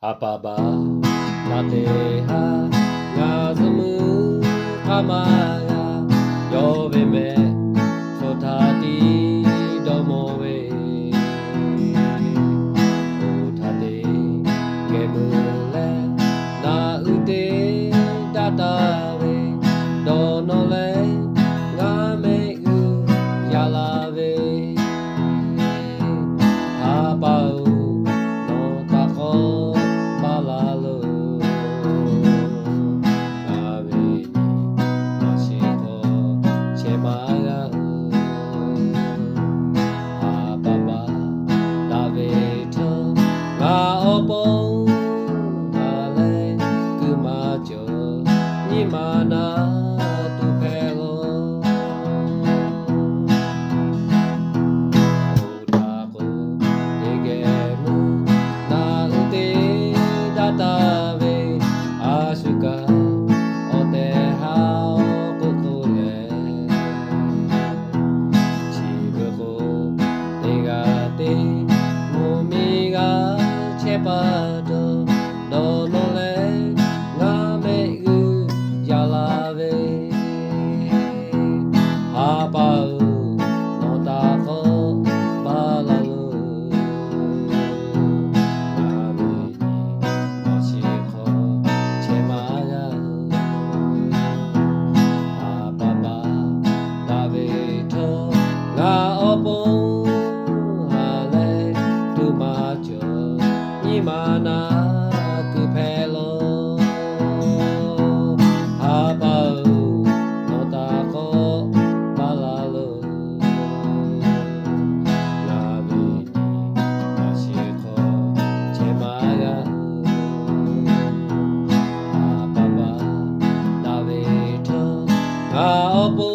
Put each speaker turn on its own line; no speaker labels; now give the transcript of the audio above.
Apaba nateha ngazumu amaya yovime sotati domowe otate gemule na ute tatave donole ngame u yalave apau no tako balalo ave mashiko chemaga apaba daveto ga opo ale kumajo nimana tu phelo otako degemu na ute datave asuka oteha kokole chibuko tegate mumiga chepato donole ngame u yalave apau no tako balalo ave mashiko chemaga apaba daveto ga opo ale tumajo nimana ku phelo apau no tako balalo ave mashiko chemaga apaba daveto ga opo